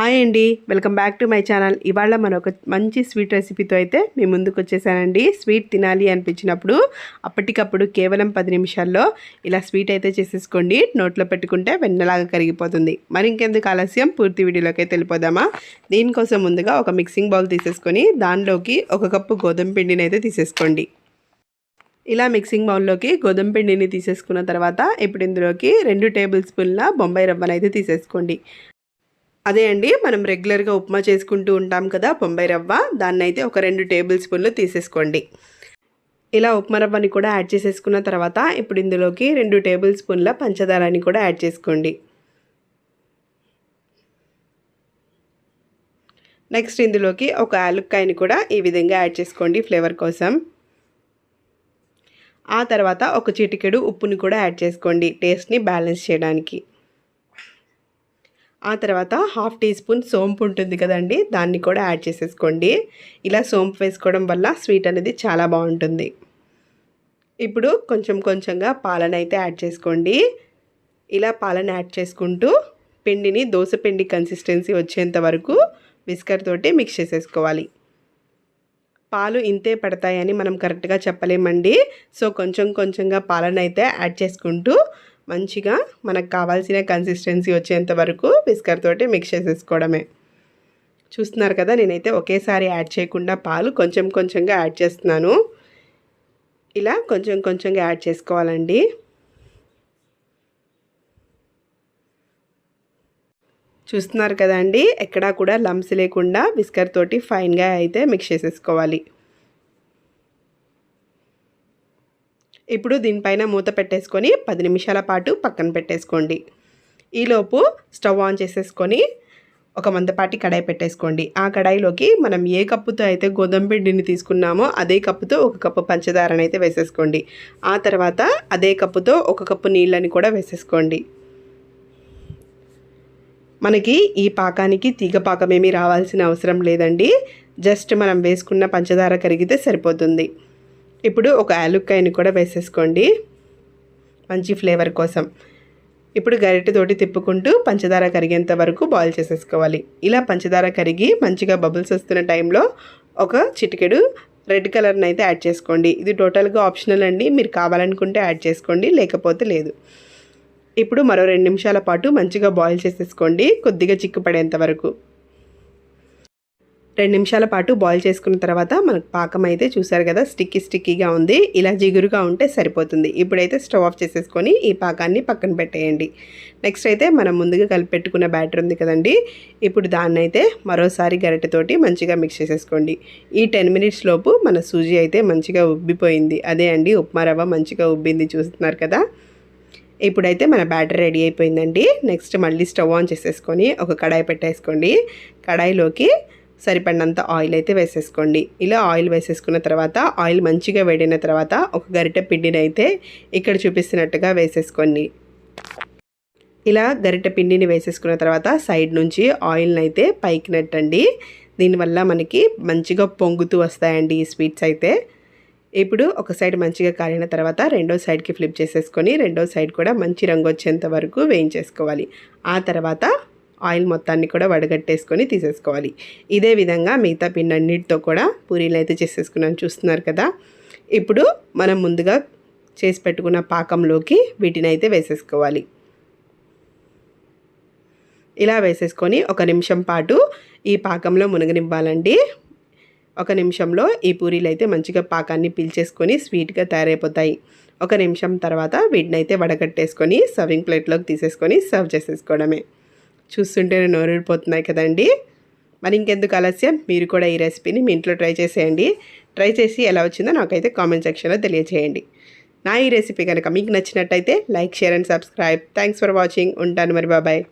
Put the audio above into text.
Hi అండి, welcome back to my channel. ఇవాళ మనం ఒక మంచి స్వీట్ రెసిపీతో అయితే మీ ముందుకు వచ్చేసానండి. స్వీట్ తినాలి అనిపించినప్పుడు అప్పటికప్పుడు కేవలం 10 నిమిషాల్లో ఇలా స్వీట్ అయితే చేసేసుకోండి. నోట్లో పెట్టుకుంటే వెన్నలాగా కరిగిపోతుంది. మరి ఇంకెందుకు ఆలస్యం, పూర్తి వీడియోలోకి అయితే వెళ్ళిపోదామా. దీనికోసం ముందుగా ఒక మిక్సింగ్ బౌల్ తీసేసుకొని దానిలోకి 1 కప్పు గోధుమ పిండిని అయితే తీసేసుకోండి. ఇలా మిక్సింగ్ బౌల్లోకి గోధుమ పిండిని తీసేసుకున్న తర్వాత ఇప్పుడు ఇందులోకి 2 టేబుల్ స్పూన్ల బొంబాయి రవ్వను అయితే తీసేసుకోండి. అదే అండి, మనం రెగ్యులర్గా ఉప్మా చేసుకుంటూ ఉంటాం కదా బొంబాయి రవ్వ, దాన్ని అయితే ఒక 2 టేబుల్ స్పూన్లు తీసేసుకోండి. ఇలా ఉప్మా రవ్వని కూడా యాడ్ చేసేసుకున్న తర్వాత ఇప్పుడు ఇందులోకి 2 టేబుల్ స్పూన్ల పంచదారని కూడా యాడ్ చేసుకోండి. నెక్స్ట్ ఇందులోకి ఒక యాలక్కాయని కూడా ఈ విధంగా యాడ్ చేసుకోండి ఫ్లేవర్ కోసం. ఆ తర్వాత ఒక చిటికెడు ఉప్పుని కూడా యాడ్ చేసుకోండి టేస్ట్ని బ్యాలెన్స్ చేయడానికి. ఆ తర్వాత 1/2 టీ స్పూన్ సోంపు ఉంటుంది కదండి, దాన్ని కూడా యాడ్ చేసేసుకోండి. ఇలా సోంపు వేసుకోవడం వల్ల స్వీట్ అనేది చాలా బాగుంటుంది. ఇప్పుడు కొంచెం కొంచెంగా పాలను అయితే యాడ్ చేసుకోండి. ఇలా పాలను యాడ్ చేసుకుంటూ పిండిని దోశ పిండి కన్సిస్టెన్సీ వచ్చేంత వరకు విస్కర్ తోటి మిక్స్ చేసేసుకోవాలి. పాలు ఇంతే పడతాయని మనం కరెక్ట్గా చెప్పలేమండి. సో కొంచెం కొంచెంగా పాలను అయితే యాడ్ చేసుకుంటూ మంచిగా మనకు కావాల్సిన కన్సిస్టెన్సీ వచ్చేంత వరకు విస్కర్ తోటి మిక్స్ చేసేసుకోవడమే. చూస్తున్నారు కదా, నేనైతే ఒకేసారి యాడ్ చేయకుండా పాలు కొంచెం కొంచెంగా యాడ్ చేస్తున్నాను. ఇలా కొంచెం కొంచెంగా యాడ్ చేసుకోవాలండి. చూస్తున్నారు కదండి, ఎక్కడా కూడా లంప్స్ లేకుండా విస్కర్ తోటి ఫైన్గా అయితే మిక్స్ చేసేసుకోవాలి. ఇప్పుడు దీనిపైన మూత పెట్టేసుకొని 10 నిమిషాల పాటు పక్కన పెట్టేసుకోండి. ఈలోపు స్టవ్ ఆన్ చేసేసుకొని ఒక మందపాటి కడాయి పెట్టేసుకోండి. ఆ కడాయిలోకి మనం ఏ కప్పుతో అయితే గోధుమ పిండిని తీసుకున్నామో అదే కప్పుతో 1 కప్పు పంచదారని అయితే వేసేసుకోండి. ఆ తర్వాత అదే కప్పుతో 1 కప్పు నీళ్ళని కూడా వేసేసుకోండి. మనకి ఈ పాకానికి తీగ పాకం ఏమీ రావాల్సిన అవసరం లేదండి. జస్ట్ మనం వేసుకున్న పంచదార కరిగితే సరిపోతుంది. ఇప్పుడు ఒక యాలక్కాయని కూడా వేసేసుకోండి మంచి ఫ్లేవర్ కోసం. ఇప్పుడు గరిటెతోటి తిప్పుకుంటూ పంచదార కరిగేంత వరకు బాయిల్ చేసేసుకోవాలి. ఇలా పంచదార కరిగి మంచిగా బబుల్స్ వస్తున్న టైంలో ఒక చిటికెడు రెడ్ కలర్ని అయితే యాడ్ చేసుకోండి. ఇది టోటల్గా ఆప్షనల్ అండి, మీరు కావాలనుకుంటే యాడ్ చేసుకోండి, లేకపోతే లేదు. ఇప్పుడు మరో 2 నిమిషాల పాటు మంచిగా బాయిల్ చేసేసుకోండి, కొద్దిగా చిక్కుపడేంత వరకు. 2 నిమిషాల పాటు బాయిల్ చేసుకున్న తర్వాత మనకు పాకం అయితే చూసారు కదా, స్టిక్కీగా ఉంది. ఇలా జిగురుగా ఉంటే సరిపోతుంది. ఇప్పుడైతే స్టవ్ ఆఫ్ చేసేసుకొని ఈ పాకాన్ని పక్కన పెట్టేయండి. నెక్స్ట్ అయితే మనం ముందుగా కలిపి పెట్టుకున్న బ్యాటర్ ఉంది కదండి, ఇప్పుడు దాన్ని అయితే మరోసారి గరిటెతోటి మంచిగా మిక్స్ చేసేసుకోండి. ఈ 10 మినిట్స్ లోపు మన సూజీ అయితే మంచిగా ఉబ్బిపోయింది. అదే అండి, ఉప్మా రవ్వ మంచిగా ఉబ్బింది, చూస్తున్నారు కదా. ఇప్పుడైతే మన బ్యాటర్ రెడీ అయిపోయిందండి. నెక్స్ట్ మళ్ళీ స్టవ్ ఆన్ చేసేసుకొని ఒక కడాయి పెట్టేసుకోండి. కడాయిలోకి సరిపడినంత ఆయిల్ అయితే వేసేసుకోండి. ఇలా ఆయిల్ వేసేసుకున్న తర్వాత ఆయిల్ మంచిగా వేడిన తర్వాత ఒక గరిటె పిండిని అయితే ఇక్కడ చూపిస్తున్నట్టుగా వేసేసుకోండి. ఇలా గరిటె పిండిని వేసేసుకున్న తర్వాత సైడ్ నుంచి ఆయిల్ని అయితే పైకి నెట్టండి. దీనివల్ల మనకి మంచిగా పొంగుతూ వస్తాయండి ఈ స్వీట్స్ అయితే. ఇప్పుడు ఒక సైడ్ మంచిగా కాలిన తర్వాత రెండో సైడ్కి ఫ్లిప్ చేసేసుకొని రెండో సైడ్ కూడా మంచి రంగు వచ్చేంత వరకు వేయించేసుకోవాలి. ఆ తర్వాత ఆయిల్ మొత్తాన్ని కూడా వడగట్టేసుకొని తీసేసుకోవాలి. ఇదే విధంగా మిగతా పిండి అన్నిటితో కూడా పూరీలు అయితే చేసేసుకున్నాను, చూస్తున్నారు కదా. ఇప్పుడు మనం ముందుగా చేసి పెట్టుకున్న పాకంలోకి వీటిని అయితే వేసేసుకోవాలి. ఇలా వేసేసుకొని 1 నిమిషం పాటు ఈ పాకంలో మునగనివ్వాలండి. 1 నిమిషంలో ఈ పూరీలు అయితే మంచిగా పాకాన్ని పీల్చేసుకొని స్వీట్గా తయారైపోతాయి. 1 నిమిషం తర్వాత వీటిని అయితే వడగట్టేసుకొని సర్వింగ్ ప్లేట్లోకి తీసేసుకొని సర్వ్ చేసేసుకోవడమే. చూస్తుంటేనే నోరూరిపోతున్నాయి కదండి. మరి ఇంకెందుకు ఆలస్యం, మీరు కూడా ఈ రెసిపీని మీ ఇంట్లో ట్రై చేసేయండి. ట్రై చేసి ఎలా వచ్చిందో నాకైతే కామెంట్ సెక్షన్లో తెలియజేయండి. నా ఈ రెసిపీ కనుక మీకు నచ్చినట్టయితే like, share and subscribe. Thanks for watching. ఉంటాను మరి, బాబాయ్.